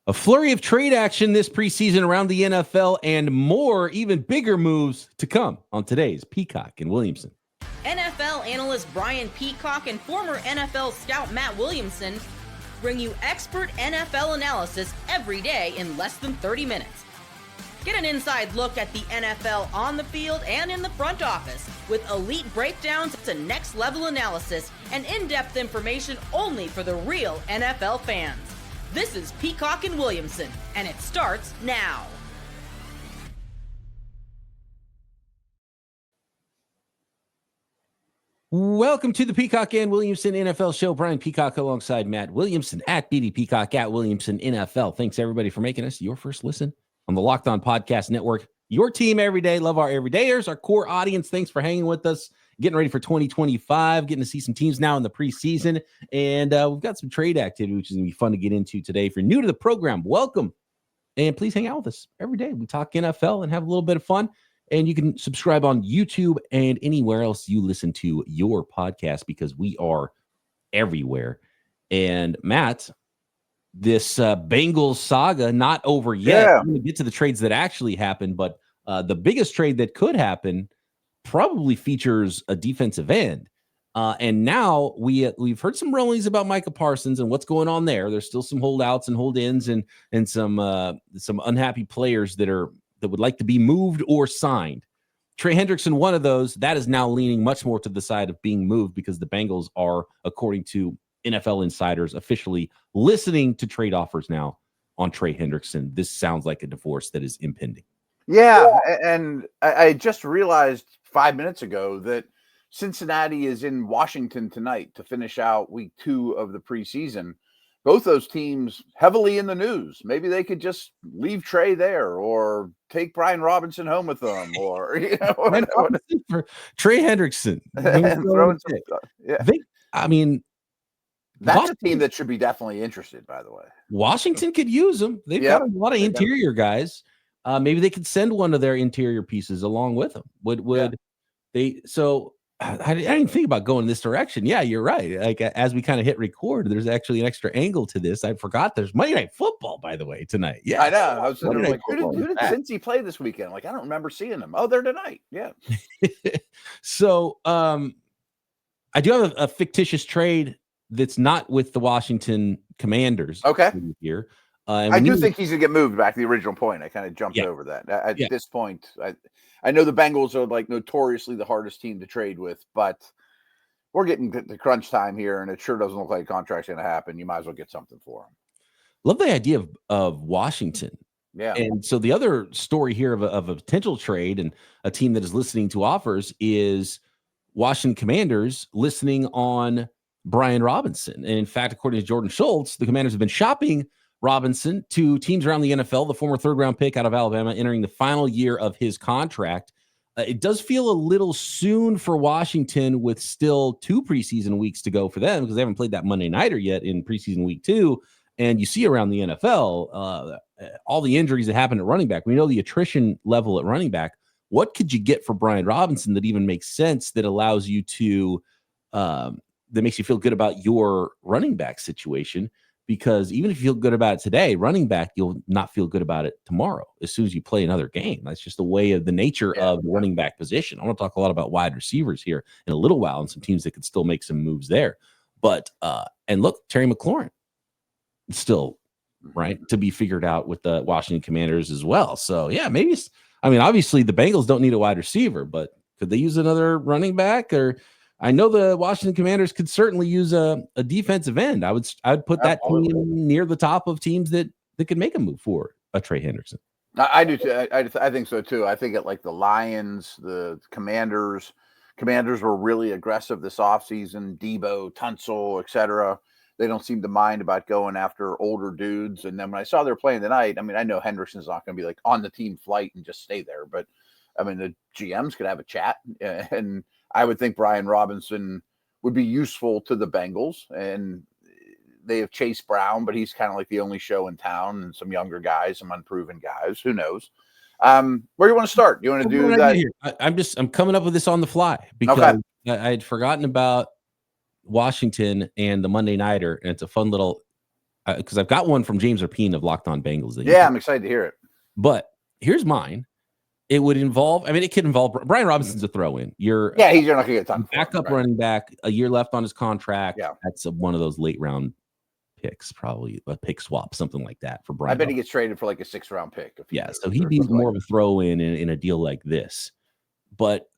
A flurry of trade action this preseason around the NFL and more, even bigger moves to come on today's Peacock and Williamson. NFL analyst Brian Peacock and former NFL scout Matt Williamson bring you expert NFL analysis every day in less than 30 minutes. Get an inside look at the NFL on the field and in the front office with elite breakdowns to next-level analysis and in-depth information only for the real NFL fans. This is Peacock and Williamson, and it starts now. Welcome to the Peacock and Williamson NFL Show. Brian Peacock alongside Matt Williamson at BD Peacock at Williamson NFL. Thanks, everybody, for making us your first listen on the Locked On Podcast Network. Your team every day. Love our everydayers, our core audience. Thanks for hanging with us. Getting ready for 2025, getting to see some teams now in the preseason. And we've got some trade activity, which is going to be fun to get into today. If you're new to the program, welcome. And please hang out with us every day. We talk NFL and have a little bit of fun. And you can subscribe on YouTube and anywhere else you listen to your podcast because we are everywhere. And Matt, this Bengals saga not over yet. Yeah. I'm going to get to the trades that actually happened, but the biggest trade that could happen probably features a defensive end. And now we've heard some rumblings about Micah Parsons and what's going on there. There's still some holdouts and hold-ins and some unhappy players that would like to be moved or signed. Trey Hendrickson, one of those, that is now leaning much more to the side of being moved because the Bengals are, according to NFL insiders, officially listening to trade offers now on Trey Hendrickson. This sounds like a divorce that is impending. Yeah, and I just realized 5 minutes ago that Cincinnati is in Washington tonight to finish out week 2 of the preseason. Both those teams heavily in the news. Maybe they could just leave Trey there or take Brian Robinson home with them or, For Trey Hendrickson. and throwing some stuff. Yeah. That's a team that should be definitely interested, by the way. Washington could use them. They've got a lot of interior guys. Maybe they could send one of their interior pieces along with them. Would they? So I didn't think about going this direction. Yeah, you're right. Like as we kind of hit record, there's actually an extra angle to this. I forgot there's Monday Night Football, by the way, tonight. Yeah, I know. I was like, who did Cincy play this weekend? Like, I don't remember seeing them. Oh, they're tonight. Yeah. So I do have a fictitious trade that's not with the Washington Commanders. Okay. Here. I do think he's going to get moved back to the original point. I kind of jumped over that. At this point, I know the Bengals are like notoriously the hardest team to trade with, but we're getting to crunch time here, and it sure doesn't look like a contract's going to happen. You might as well get something for him. Love the idea of Washington. Yeah. And so the other story here of a potential trade and a team that is listening to offers is Washington Commanders listening on Brian Robinson. And in fact, according to Jordan Schultz, the Commanders have been shopping Robinson to teams around the NFL, the former third-round pick out of Alabama, entering the final year of his contract. It does feel a little soon for Washington with still 2 preseason weeks to go for them because they haven't played that Monday Nighter yet in preseason week 2. And you see around the NFL, all the injuries that happen at running back. We know the attrition level at running back. What could you get for Brian Robinson that even makes sense that allows you to that makes you feel good about your running back situation? Because even if you feel good about it today, running back, you'll not feel good about it tomorrow as soon as you play another game. That's just the way of the nature of the running back position. I want to talk a lot about wide receivers here in a little while and some teams that could still make some moves there. But, and look, Terry McLaurin still, right, to be figured out with the Washington Commanders as well. So, yeah, maybe, obviously the Bengals don't need a wide receiver, but could they use another running back? Or I know the Washington Commanders could certainly use a defensive end. I'd put that team near the top of teams that could make a move for a Trey Hendrickson. I do too. I think so too. I think like the Lions, the Commanders were really aggressive this offseason. Debo, Tunsil, etc. They don't seem to mind about going after older dudes. And then when I saw they're playing tonight, I know Hendrickson's not going to be like on the team flight and just stay there, but the GMs could have a chat, and I would think Brian Robinson would be useful to the Bengals. And they have Chase Brown, but he's kind of like the only show in town, and some younger guys, some unproven guys. Who knows? Where do you want to start? Do you want to do that? Here? I'm coming up with this on the fly because I had forgotten about Washington and the Monday Nighter, and it's a fun little because I've got one from James Rapine of Locked On Bengals. I'm excited to hear it. But here's mine. It would involve, it could involve Brian Robinson's a throw-in. You're not going to get a ton. Backup running back, a year left on his contract. Yeah. That's one of those late round picks, probably a pick swap, something like that for Brian. I bet he gets traded for like a 6th round pick. So he'd be more of a throw-in in a deal like this. But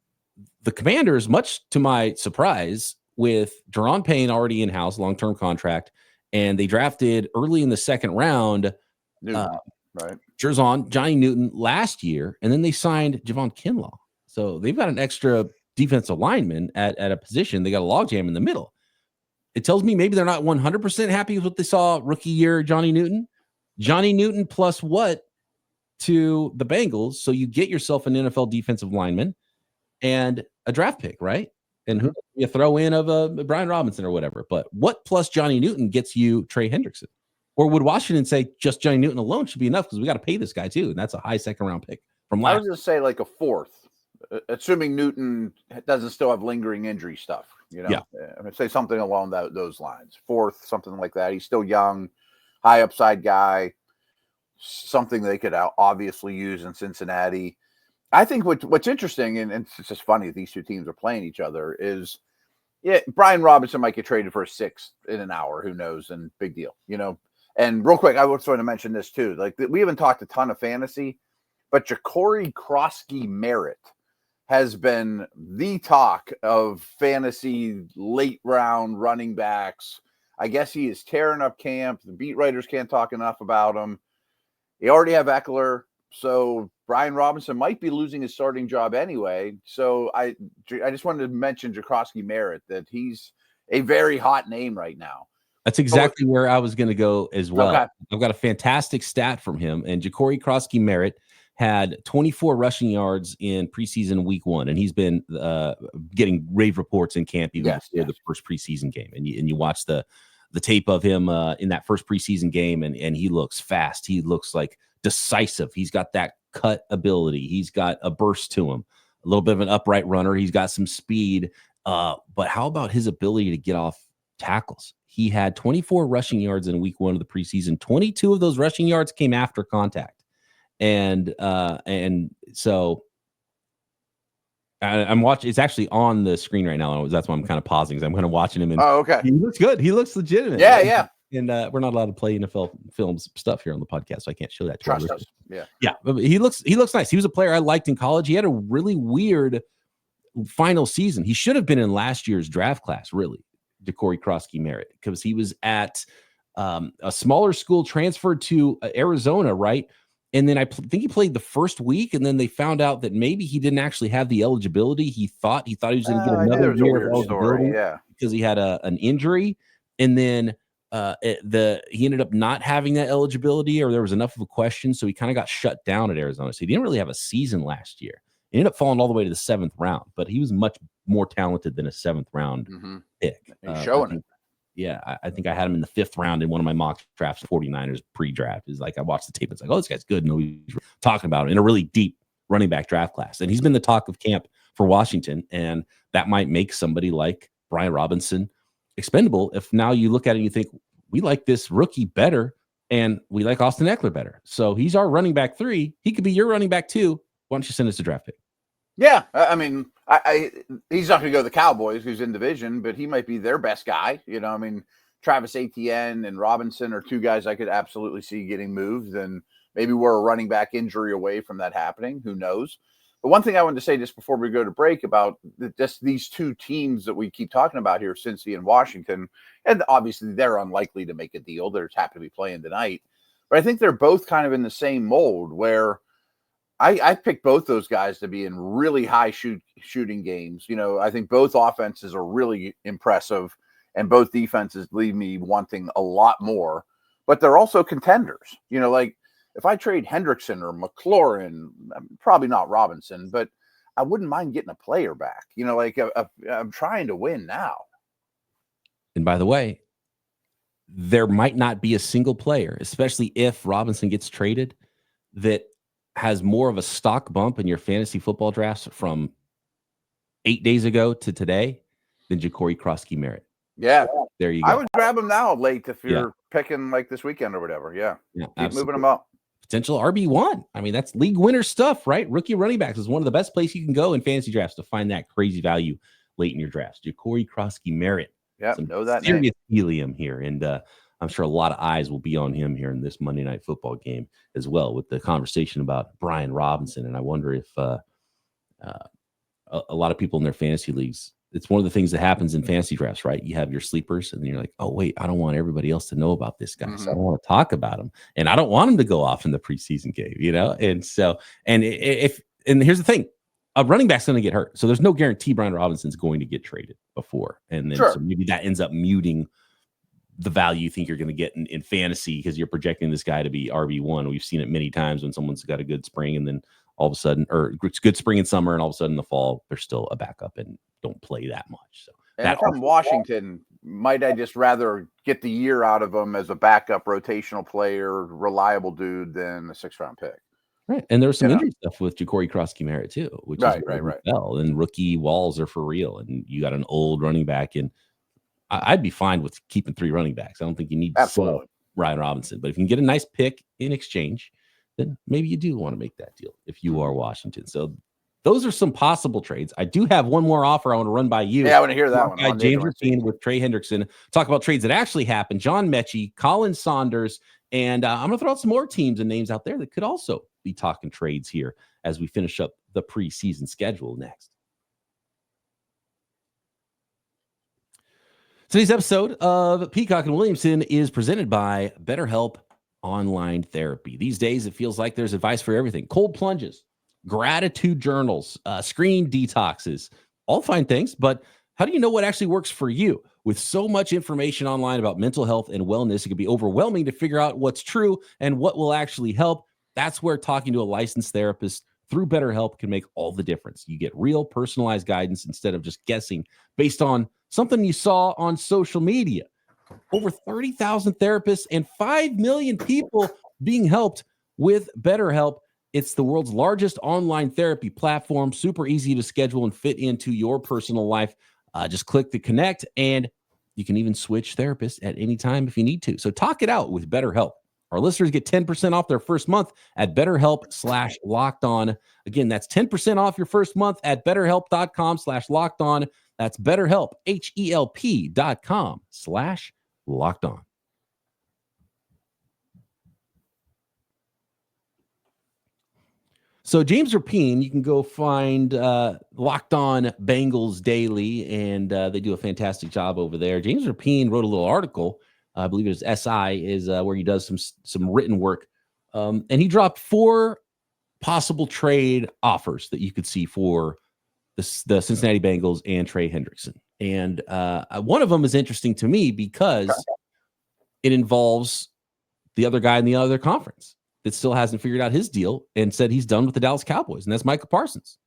the Commanders, much to my surprise, with Deron Payne already in-house, long-term contract, and they drafted early in the 2nd round, right? Johnny Newton last year, and then they signed Javon Kinlaw. So they've got an extra defensive lineman at a position. They got a logjam in the middle. It tells me maybe they're not 100% happy with what they saw rookie year Johnny Newton. Johnny Newton plus what to the Bengals? So you get yourself an NFL defensive lineman and a draft pick, right? And who you throw in of Brian Robinson or whatever. But what plus Johnny Newton gets you Trey Hendrickson? Or would Washington say just Johnny Newton alone should be enough because we got to pay this guy too, and that's a high 2nd round pick from last. I was going to say like a 4th, assuming Newton doesn't still have lingering injury stuff. I'm going to say something along those lines. 4th, something like that. He's still young, high upside guy. Something they could obviously use in Cincinnati. I think what's interesting, and it's just funny that these two teams are playing each other, is Brian Robinson might get traded for a 6th in an hour. Who knows? And big deal, And real quick, I was going to mention this too. Like we haven't talked a ton of fantasy, but Ja'Cory Krosky-Merritt has been the talk of fantasy late round running backs. I guess he is tearing up camp. The beat writers can't talk enough about him. They already have Eckler, so Brian Robinson might be losing his starting job anyway. So I just wanted to mention Ja'Cory-Merritt, that he's a very hot name right now. That's exactly where I was going to go as well. Okay. I've got a fantastic stat from him. And Ja'Cory Krosky-Merritt had 24 rushing yards in preseason week 1. And he's been getting rave reports in camp even before the first preseason game. And you watch the tape of him in that first preseason game, and he looks fast. He looks like decisive. He's got that cut ability. He's got a burst to him, a little bit of an upright runner. He's got some speed. But how about his ability to get off tackles? He had 24 rushing yards in week 1 of the preseason. 22 of those rushing yards came after contact. And so I'm watching. It's actually on the screen right now. That's why I'm kind of pausing. I'm kind of watching him. And okay. He looks good. He looks legitimate. Yeah. And we're not allowed to play NFL films stuff here on the podcast, so I can't show that to Trust us. Yeah. But he looks nice. He was a player I liked in college. He had a really weird final season. He should have been in last year's draft class, really. Ja'Cory Krosky-Merritt, because he was at a smaller school, transferred to Arizona, right? And then I think he played the first week, and then they found out that maybe he didn't actually have the eligibility. He thought he was going to get another year of eligibility because he had an injury, and then he ended up not having that eligibility, or there was enough of a question, so he kind of got shut down at Arizona. So he didn't really have a season last year. He ended up falling all the way to the 7th round, but he was much more talented than a 7th round pick. He's showing it. Yeah, I think I had him in the 5th round in one of my mock drafts, 49ers pre-draft. Is like I watched the tape. It's like, oh, this guy's good. Nobody's talking about him in a really deep running back draft class. And he's been the talk of camp for Washington. And that might make somebody like Brian Robinson expendable if now you look at it and you think, we like this rookie better and we like Austin Eckler better. So he's our running back 3. He could be your running back 2. Why don't you send us a draft pick? Yeah, I mean, he's not going to go to the Cowboys, who's in division, but he might be their best guy. Travis Etienne and Robinson are 2 guys I could absolutely see getting moved, and maybe we're a running back injury away from that happening. Who knows? But one thing I wanted to say just before we go to break about just these 2 teams that we keep talking about here, Cincy and Washington, and obviously they're unlikely to make a deal. They're just happen to be playing tonight. But I think they're both kind of in the same mold where I picked both those guys to be in really high shooting games. I think both offenses are really impressive, and both defenses leave me wanting a lot more. But they're also contenders. Like if I trade Hendrickson or McLaurin, probably not Robinson, but I wouldn't mind getting a player back. I'm trying to win now. And by the way, there might not be a single player, especially if Robinson gets traded, that has more of a stock bump in your fantasy football drafts from 8 days ago to today than Ja'Cory Krosky-Merritt. Yeah. There you go. I would grab him now late if you're picking like this weekend or whatever. Yeah. Keep moving them up. Potential RB1. I mean, that's league winner stuff, right? Rookie running backs is one of the best places you can go in fantasy drafts to find that crazy value late in your drafts. Ja'Cory Krosky-Merritt. Yeah, know that serious name. helium here. And I'm sure a lot of eyes will be on him here in this Monday Night Football game as well, with the conversation about Brian Robinson. And I wonder if a lot of people in their fantasy leagues, it's one of the things that happens in fantasy drafts, right? You have your sleepers, and then you're like, oh, wait, I don't want everybody else to know about this guy. So I don't want to talk about him. And I don't want him to go off in the preseason game, you know? And so, and here's the thing, a running back's going to get hurt. So there's no guarantee Brian Robinson's going to get traded before. And then so maybe that ends up muting the value you think you're going to get in fantasy, because you're projecting this guy to be RB1. We've seen it many times when someone's got a good spring and then all of a sudden, or it's good spring and summer, and all of a sudden in the fall, they're still a backup and don't play that much. So and if I'm Washington, might I just rather get the year out of him as a backup rotational player, reliable dude, than a 6th-round pick? Right. And there was some injury stuff with Ja'Cory Krosky-Merritt too, which is right. Fell. And rookie walls are for real. And you got an old running back, and I'd be fine with keeping 3 running backs. I don't think you need to sell Brian Robinson, but if you can get a nice pick in exchange, then maybe you do want to make that deal if you are Washington. So those are some possible trades. I do have one more offer I want to run by you. Yeah, I want to hear that one. James Rapien with Trey Hendrickson. Talk about trades that actually happened. John Metchie, Khalen Saunders, and I'm going to throw out some more teams and names out there that could also be talking trades here as we finish up the preseason schedule next. Today's episode of Peacock and Williamson is presented by BetterHelp Online Therapy. These days, it feels like there's advice for everything. Cold plunges, gratitude journals, screen detoxes, all fine things. But how do you know what actually works for you? With so much information online about mental health and wellness, it can be overwhelming to figure out what's true and what will actually help. That's where talking to a licensed therapist through BetterHelp can make all the difference. You get real personalized guidance instead of just guessing based on something you saw on social media. Over 30,000 therapists and 5 million people being helped with BetterHelp. It's the world's largest online therapy platform, super easy to schedule and fit into your personal life. Just click to connect, and you can even switch therapists at any time if you need to. So talk it out with BetterHelp. Our listeners get 10% off their first month at BetterHelp.com/lockedon. Again, that's 10% off your first month at BetterHelp.com/lockedon. That's BetterHelp, HELP.com/lockedon. So James Rapien, you can go find Locked On Bengals Daily, and they do a fantastic job over there. James Rapien wrote a little article, I believe it was SI, is where he does some written work, and he dropped 4 possible trade offers that you could see for the Cincinnati Bengals and Trey Hendrickson. And one of them is interesting to me because it involves the other guy in the other conference that still hasn't figured out his deal and said he's done with the Dallas Cowboys, and that's Micah Parsons.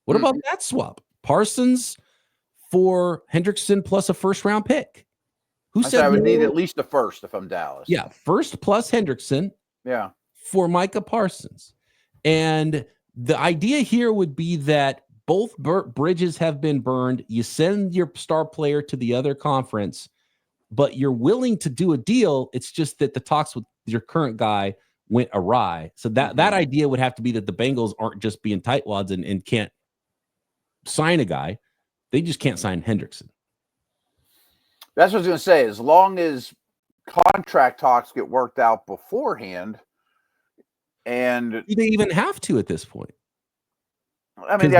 What about that swap? Parsons for Hendrickson plus a first-round pick. Who said I would need at least a first if I'm Dallas? Yeah, first plus Hendrickson. Yeah, for Micah Parsons. And the idea here would be that both bridges have been burned. You send your star player to the other conference, but you're willing to do a deal. It's just that the talks with your current guy went awry. So that idea would have to be that the Bengals aren't just being tightwads and can't sign a guy. They just can't sign Hendrickson. That's what I was going to say. As long as contract talks get worked out beforehand, and do they even have to at this point? I mean,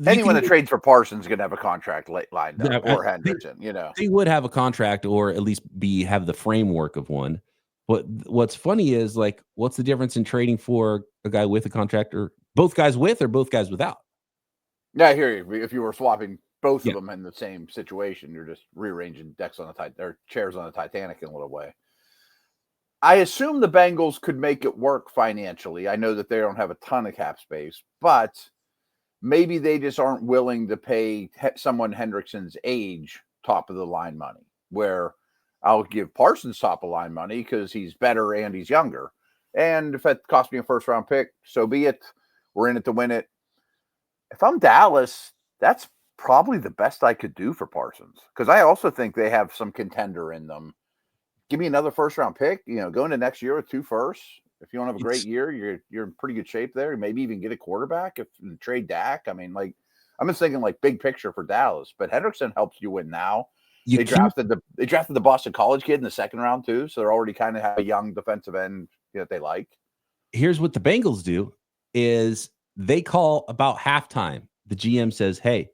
anyone that trades for Parsons is going to have a contract lined up, or Hendrickson. They would have a contract, or at least have the framework of one. But what's funny is, like, what's the difference in trading for a guy with a contract, or both guys with, or both guys without? Yeah, I hear you. If you were swapping both of them in the same situation, you're just rearranging decks on or chairs on the Titanic in a little way. I assume the Bengals could make it work financially. I know that they don't have a ton of cap space, but maybe they just aren't willing to pay someone Hendrickson's age top of the line money, where I'll give Parsons top of line money because he's better and he's younger. And if it costs me a first round pick, so be it. We're in it to win it. If I'm Dallas, that's probably the best I could do for Parsons, because I also think they have some contender in them give me another first round pick. Go into next year with 2 firsts. If you don't have a great year, you're in pretty good shape there. Maybe even get a quarterback if you trade Dak. I mean, like, I'm just thinking like big picture for Dallas. But Hendrickson helps you win now. They drafted the Boston College kid in the 2nd round too, so they're already kind of have a young defensive end that they like. Here's what the Bengals do: is they call about halftime. The GM says, "Hey,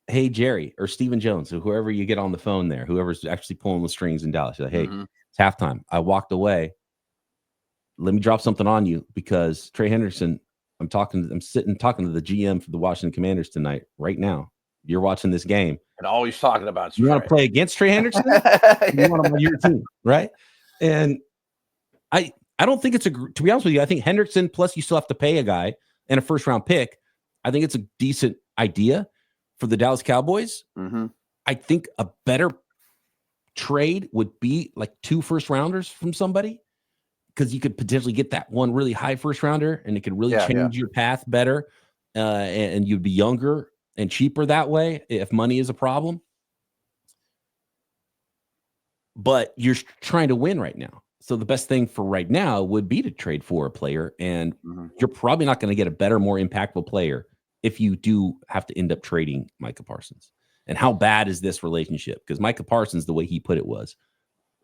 Jerry or Stephen Jones, or whoever you get on the phone there, whoever's actually pulling the strings in Dallas, like, hey, it's halftime. I walked away. Let me drop something on you because Trey Hendrickson, I'm sitting talking to the GM for the Washington Commanders tonight, right now. You're watching this game. And all he's talking about is you want to play against Trey Hendrickson? You want him on your team, right?" And I don't think to be honest with you, I think Hendrickson, plus you still have to pay a guy and a first round pick. I think it's a decent idea for the Dallas Cowboys. I think a better trade would be like 2 first rounders from somebody, because you could potentially get that one really high first rounder and it could really change your path better. And you'd be younger and cheaper that way if money is a problem. But you're trying to win right now. So the best thing for right now would be to trade for a player. And you're probably not going to get a better, more impactful player if you do have to end up trading Micah Parsons. And how bad is this relationship? Because Micah Parsons, the way he put it was,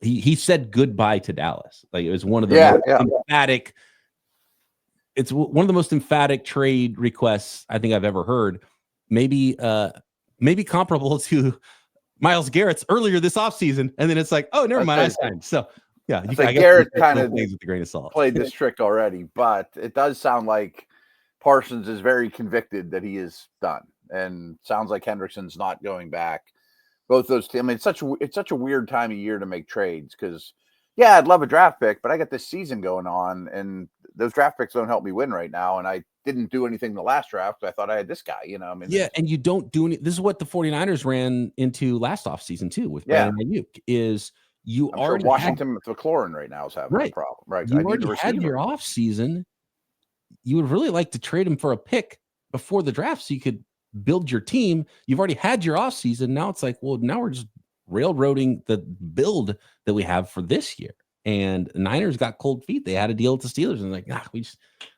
he said goodbye to Dallas. Like, it was one of the most emphatic. It's one of the most emphatic trade requests I think I've ever heard. Maybe comparable to Myles Garrett's earlier this offseason. And then it's like, oh, never mind, I signed. So yeah, I guess Garrett kind of with a grain of salt played this trick already, but it does sound like Parsons is very convicted that he is done, and sounds like Hendrickson's not going back. Both those teams. I mean, it's such a weird time of year to make trades because, I'd love a draft pick, but I got this season going on, and those draft picks don't help me win right now. And I didn't do anything the last draft. I thought I had this guy. And you don't do any. This is what the 49ers ran into last offseason too with Brandon Ayuk. Is you I'm already sure Washington McLaurin right now is having a problem. Right, you already had your offseason. You would really like to trade him for a pick before the draft so you could build your team. You've already had your offseason. Now it's like, well, now we're just railroading the build that we have for this year. And the Niners got cold feet. They had a deal with the Steelers and like,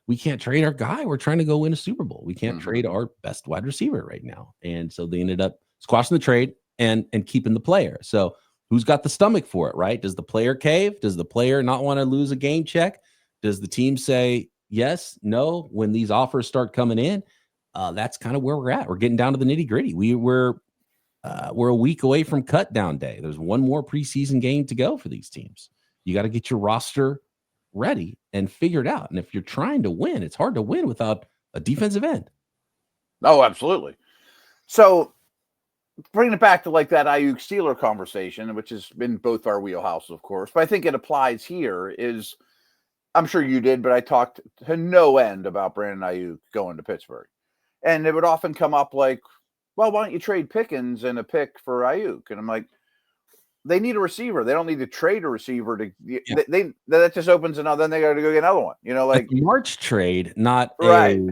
we can't trade our guy. We're trying to go win a Super Bowl. We can't trade our best wide receiver right now. And so they ended up squashing the trade and keeping the player. So who's got the stomach for it, right? Does the player cave? Does the player not want to lose a game check? Does the team say yes, no, when these offers start coming in? That's kind of where we're at. We're getting down to the nitty gritty. We're a week away from cut down day. There's one more preseason game to go for these teams. You got to get your roster ready and figure it out. And if you're trying to win, it's hard to win without a defensive end. Oh, absolutely. So bringing it back to like that Ayuk Steeler conversation, which has been both our wheelhouses, of course, but I think it applies here is, I'm sure you did, but I talked to no end about Brandon Ayuk going to Pittsburgh. And it would often come up like, well, why don't you trade Pickens and a pick for Ayuk? And I'm like, they need a receiver. They don't need to trade a receiver that just opens another. Then they got to go get another one. Like a March trade, not a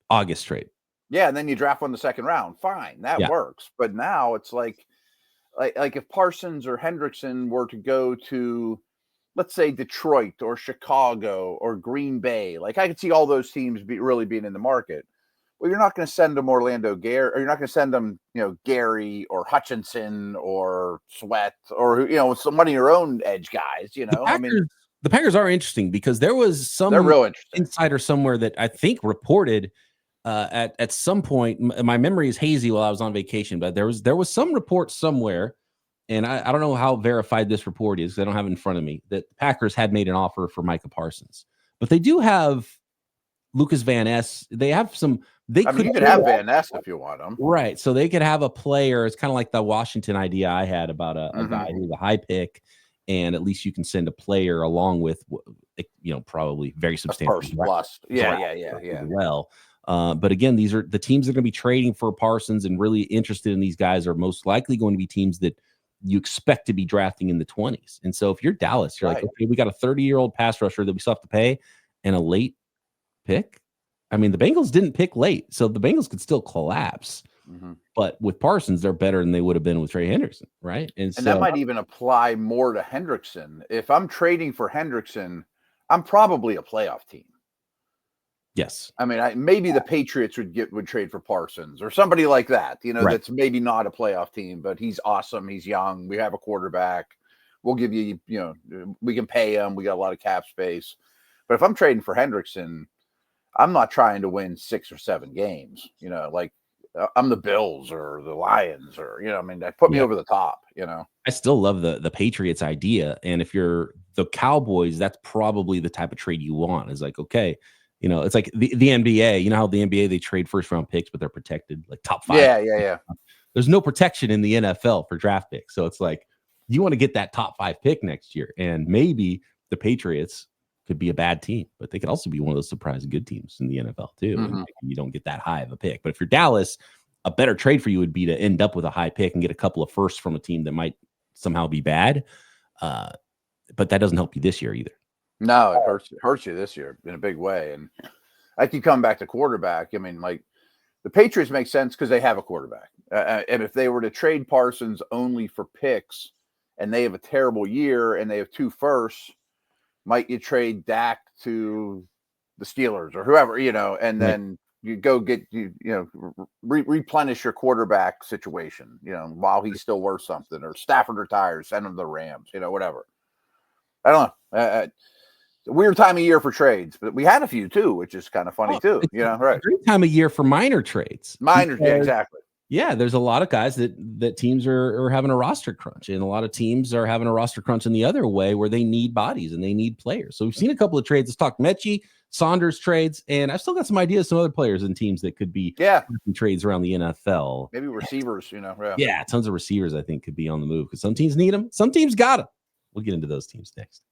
August trade. Yeah, and then you draft one in the second round. Fine, that works. But now it's like if Parsons or Hendrickson were to go to, let's say, Detroit or Chicago or Green Bay, like I could see all those teams really being in the market. Well, you're not going to send them Orlando Gary, or you're not going to send them, Gary or Hutchinson or Sweat or somebody of your own edge guys. The Packers are interesting because there was some insider somewhere that I think reported at some point. My memory is hazy while I was on vacation, but there was some report somewhere, and I don't know how verified this report is because I don't have it in front of me, that the Packers had made an offer for Micah Parsons, but they do have Lucas Van Ness. They have some. You could have Van Ness if you want him, right? So they could have a player. It's kind of like the Washington idea I had about a guy who's a high pick, and at least you can send a player along with, probably very substantial plus. Yeah. Well, but again, these are the teams that are going to be trading for Parsons and really interested in these guys are most likely going to be teams that you expect to be drafting in the 20s. And so if you're Dallas, you're like, okay, we got a 30-year-old pass rusher that we still have to pay and a late pick. I mean, the Bengals didn't pick late, so the Bengals could still collapse But with Parsons, they're better than they would have been with Trey Hendrickson, right? And so that might even apply more to Hendrickson. If I'm trading for Hendrickson, I'm probably a playoff team. Yes. I mean, maybe the Patriots would trade for Parsons or somebody like that, that's maybe not a playoff team, but he's awesome. He's young. We have a quarterback. We'll give you, we can pay him. We got a lot of cap space. But if I'm trading for Hendrickson, I'm not trying to win 6 or 7 games, like I'm the Bills or the Lions or, that put me over the top, I still love the Patriots idea. And if you're the Cowboys, that's probably the type of trade you want. It's like, okay, it's like the NBA. You know how the NBA, they trade first-round picks, but they're protected, like top 5. Yeah. There's no protection in the NFL for draft picks. So it's like, you want to get that top 5 pick next year. And maybe the Patriots could be a bad team, but they could also be one of those surprise good teams in the NFL too. And you don't get that high of a pick. But if you're Dallas, a better trade for you would be to end up with a high pick and get a couple of firsts from a team that might somehow be bad. But that doesn't help you this year either. No, it hurts you this year in a big way. And I keep coming back to quarterback. I mean, like the Patriots make sense because they have a quarterback. And if they were to trade Parsons only for picks and they have a terrible year and they have 2 firsts, might you trade Dak to the Steelers or whoever, and then you go get, replenish your quarterback situation, while he's still worth something, or Stafford retires, send him to the Rams, whatever. I don't know. Weird time of year for trades, but we had a few too, which is kind of funny too. Right? Great time of year for minor trades. Yeah, exactly. Yeah, there's a lot of guys that teams are having a roster crunch, and a lot of teams are having a roster crunch in the other way where they need bodies and they need players. So we've seen a couple of trades. Let's talk Metchie, Saunders trades, and I've still got some ideas, some other players and teams that could be trades around the NFL. Maybe receivers, Yeah, tons of receivers I think could be on the move because some teams need them, some teams got them. We'll get into those teams next.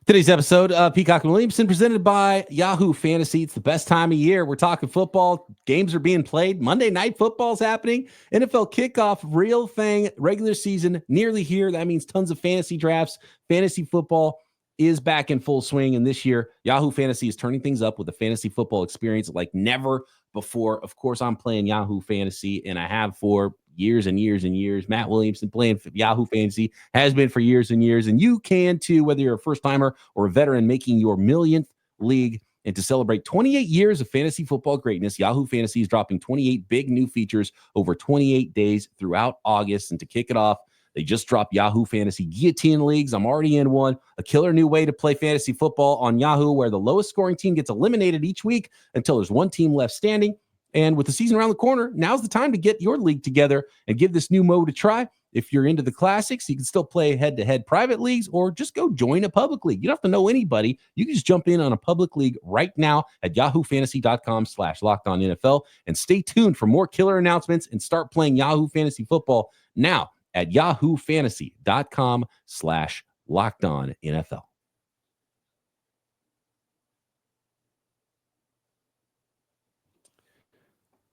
Today's episode of Peacock Williamson presented by Yahoo Fantasy. It's the best time of year. We're talking football. Games are being played. Monday Night Football's happening. NFL kickoff, real thing. Regular season nearly here. That means tons of fantasy drafts. Fantasy football is back in full swing. And this year, Yahoo Fantasy is turning things up with a fantasy football experience like never before. Of course, I'm playing Yahoo Fantasy, and I have for years and years and years. Matt Williamson playing Yahoo Fantasy has been for years and years. And you can too, whether you're a first timer or a veteran making your millionth league. And to celebrate 28 years of fantasy football greatness, Yahoo Fantasy is dropping 28 big new features over 28 days throughout August. And to kick it off, they just dropped Yahoo Fantasy Guillotine Leagues. I'm already in one. A killer new way to play fantasy football on Yahoo, where the lowest scoring team gets eliminated each week until there's one team left standing. And with the season around the corner, now's the time to get your league together and give this new mode a try. If you're into the classics, you can still play head-to-head private leagues or just go join a public league. You don't have to know anybody. You can just jump in on a public league right now at yahoofantasy.com/LockedOnNFL. And stay tuned for more killer announcements and start playing Yahoo Fantasy Football now at yahoofantasy.com/LockedOnNFL.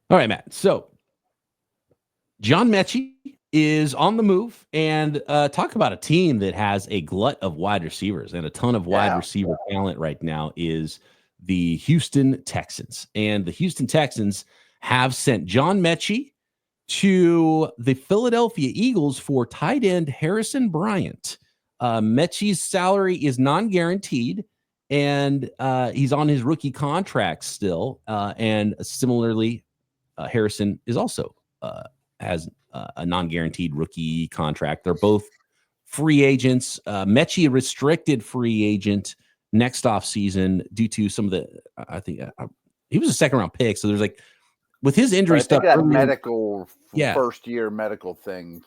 All right, Matt. So John Metchie is on the move, and talk about a team that has a glut of wide receivers and a ton of wide receiver talent right now is the Houston Texans. And the Houston Texans have sent John Metchie to the Philadelphia Eagles for tight end Harrison Bryant. Metchie's salary is non-guaranteed, and he's on his rookie contract still. And similarly, Harrison is also has a non-guaranteed rookie contract. They're both free agents. Metchie, a restricted free agent next offseason due to some of the, I think he was a second-round pick. So there's like, with his injury stuff. That medical first-year medical thing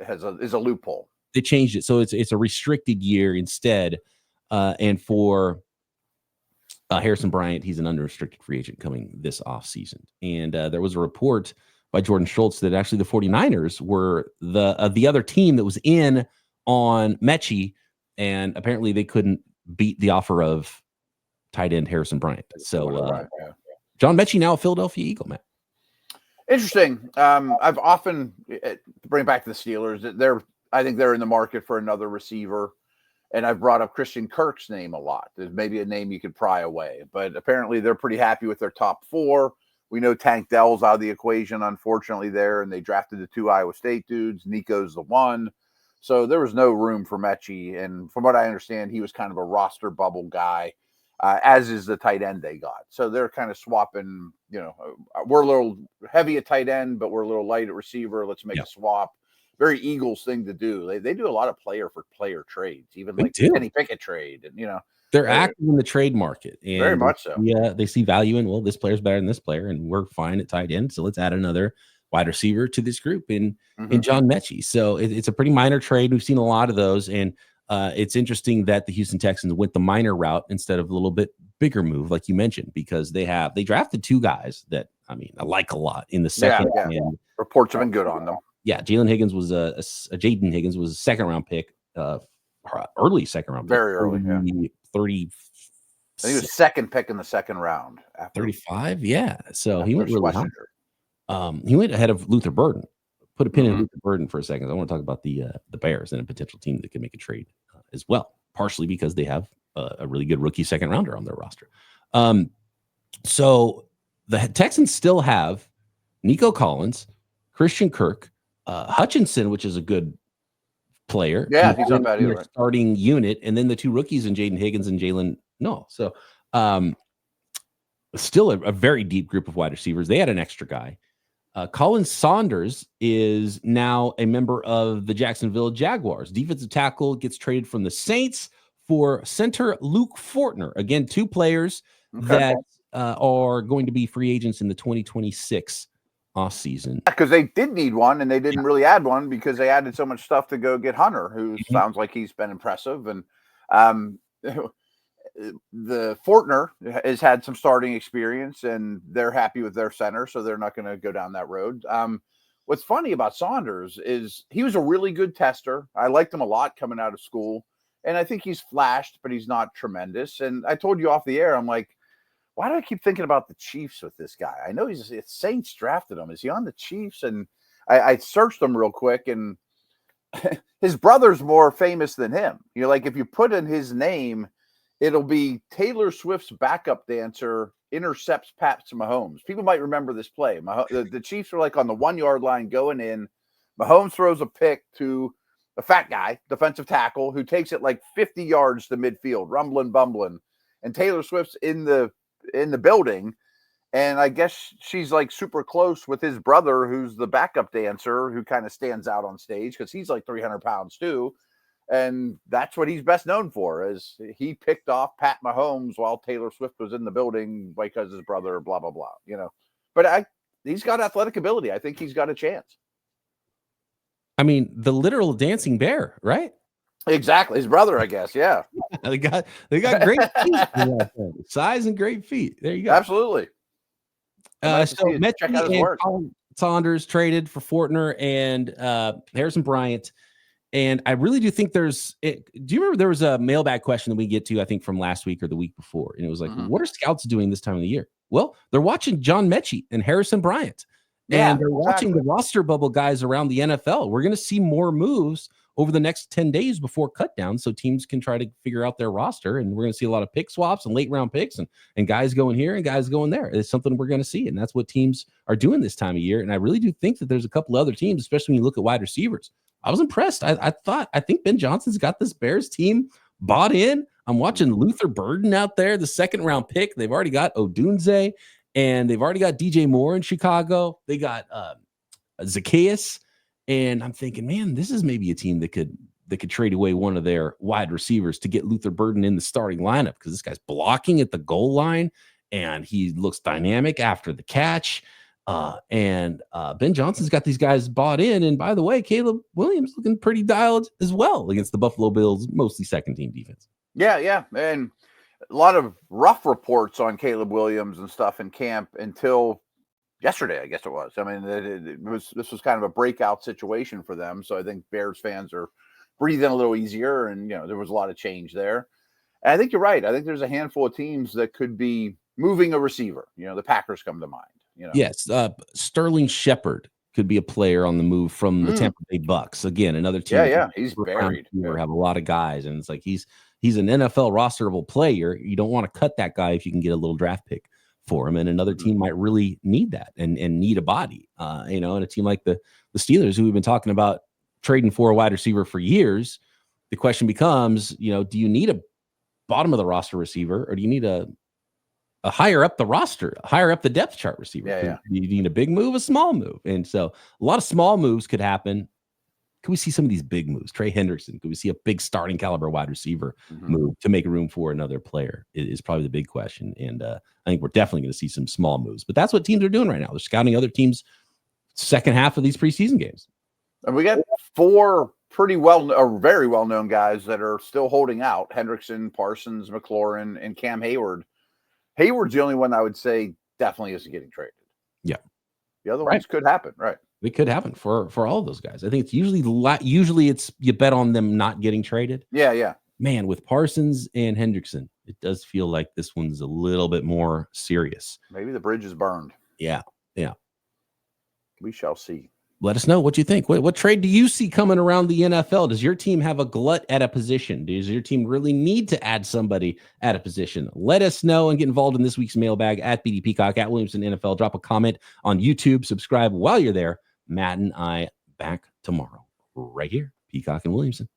is a loophole. They changed it. So it's a restricted year instead. And for Harrison Bryant, he's an unrestricted free agent coming this offseason. And there was a report by Jordan Schultz that actually the 49ers were the other team that was in on Metchie, and apparently they couldn't beat the offer of tight end Harrison Bryant. So John Metchie now a Philadelphia Eagle, Matt. Interesting. I've often, to bring back the Steelers, I think they're in the market for another receiver. And I've brought up Christian Kirk's name a lot. There's maybe a name you could pry away, but apparently they're pretty happy with their top 4. We know Tank Dell's out of the equation, unfortunately, there, and they drafted the 2 Iowa State dudes. Nico's the 1. So there was no room for Metchie. And from what I understand, he was kind of a roster bubble guy, as is the tight end they got. So they're kind of swapping, we're a little heavy at tight end, but we're a little light at receiver. Let's make a swap. Very Eagles thing to do. They do a lot of player for player trades, even like Kenny Pickett trade. And, they're active in the trade market. And very much so. Yeah, they see value in, well, this player's better than this player, and we're fine at tight end. So let's add another wide receiver to this group in John Metchie. So it's a pretty minor trade. We've seen a lot of those. And it's interesting that the Houston Texans went the minor route instead of a little bit bigger move, like you mentioned, because they drafted 2 guys that, I like a lot in the second. Yeah. Reports have been good on them. Yeah, Jaden Higgins was a second round pick, early second round pick. Very early, 30. I think it was second pick in the second round. After 35, yeah. So he went really high. He went ahead of Luther Burden. Put a pin in Luther Burden for a second. I want to talk about the Bears and a potential team that can make a trade as well, partially because they have a really good rookie second rounder on their roster. So the Texans still have Nico Collins, Christian Kirk, Hutchinson, which is a good player. Yeah, he's not bad either. Starting unit, and then the 2 rookies in Jaden Higgins and Jalen. No, so still a very deep group of wide receivers. They had an extra guy. Khalen Saunders is now a member of the Jacksonville Jaguars. Defensive tackle gets traded from the Saints for center Luke Fortner. Again, 2 players that are going to be free agents in the 2026 off season, because they did need one, and they didn't really add one because they added so much stuff to go get Hunter, who sounds like he's been impressive. And the Fortner has had some starting experience, and they're happy with their center, so they're not going to go down that road. What's funny about Saunders is he was a really good tester. I liked him a lot coming out of school, and I think he's flashed, but he's not tremendous. And I told you off the air, I'm like, why do I keep thinking about the Chiefs with this guy? I know it's Saints drafted him. Is he on the Chiefs? And I searched him real quick, and his brother's more famous than him. Like if you put in his name, it'll be Taylor Swift's backup dancer intercepts Pat Mahomes. People might remember this play. The Chiefs are like on the 1-yard line going in. Mahomes throws a pick to a fat guy, defensive tackle, who takes it like 50 yards to midfield, rumbling, bumbling. And Taylor Swift's in the building, and I guess she's like super close with his brother, who's the backup dancer, who kind of stands out on stage because he's like 300 pounds too, and that's what he's best known for, is he picked off Pat Mahomes while Taylor Swift was in the building because his brother, blah blah blah. But he's got athletic ability. I think he's got a chance. The literal dancing bear, right? Exactly, his brother, I guess. Yeah, they got great feet, size and great feet. There you go. Absolutely. So Metchie and Khalen Saunders traded for Fortner and Harrison Bryant, and I really do think do you remember there was a mailbag question that we get to, I think, from last week or the week before, and it was like, what are scouts doing this time of the year? Well, they're watching John Metchie and Harrison Bryant, and they're watching the roster bubble guys around the NFL. We're going to see more moves over the next 10 days before cut down, so teams can try to figure out their roster. And we're going to see a lot of pick swaps and late round picks and guys going here and guys going there. It's something we're going to see. And that's what teams are doing this time of year. And I really do think that there's a couple other teams, especially when you look at wide receivers. I was impressed. I think Ben Johnson's got this Bears team bought in. I'm watching Luther Burden out there, the 2nd round pick. They've already got Odunze, and they've already got DJ Moore in Chicago. They got Zacchaeus. And I'm thinking, man, this is maybe a team that could trade away one of their wide receivers to get Luther Burden in the starting lineup, because this guy's blocking at the goal line and he looks dynamic after the catch. And Ben Johnson's got these guys bought in. And by the way, Caleb Williams looking pretty dialed as well against the Buffalo Bills, mostly second-team defense. Yeah. And a lot of rough reports on Caleb Williams and stuff in camp until yesterday, I guess it was. This was kind of a breakout situation for them. So I think Bears fans are breathing a little easier, and there was a lot of change there. And I think you're right. I think there's a handful of teams that could be moving a receiver. The Packers come to mind. Yes, Sterling Shepard could be a player on the move from the Tampa Bay Bucks. Again, another team. Yeah. He's buried. Have a lot of guys, and it's like he's an NFL rosterable player. You don't want to cut that guy if you can get a little draft pick for him. And another team might really need that and need a body. And a team like the Steelers, who we've been talking about trading for a wide receiver for years, the question becomes, do you need a bottom of the roster receiver, or do you need a higher up the roster, higher up the depth chart receiver? Yeah. You need a big move, a small move. And so a lot of small moves could happen. Could we see some of these big moves? Trey Hendrickson, could we see a big starting caliber wide receiver move to make room for another player? It is probably the big question. And I think we're definitely going to see some small moves. But that's what teams are doing right now. They're scouting other teams' second half of these preseason games. And we got 4 pretty very well-known guys that are still holding out: Hendrickson, Parsons, McLaurin, and Cam Hayward. Hayward's the only one I would say definitely isn't getting traded. Yeah. The other ones could happen, right? It could happen for all of those guys. I think it's usually it's you bet on them not getting traded. Yeah. Man, with Parsons and Hendrickson, it does feel like this one's a little bit more serious. Maybe the bridge is burned. Yeah. We shall see. Let us know what you think. What trade do you see coming around the NFL? Does your team have a glut at a position? Does your team really need to add somebody at a position? Let us know and get involved in this week's mailbag at BD Peacock, at Williamson NFL. Drop a comment on YouTube. Subscribe while you're there. Matt and I back tomorrow right here. Peacock and Williamson.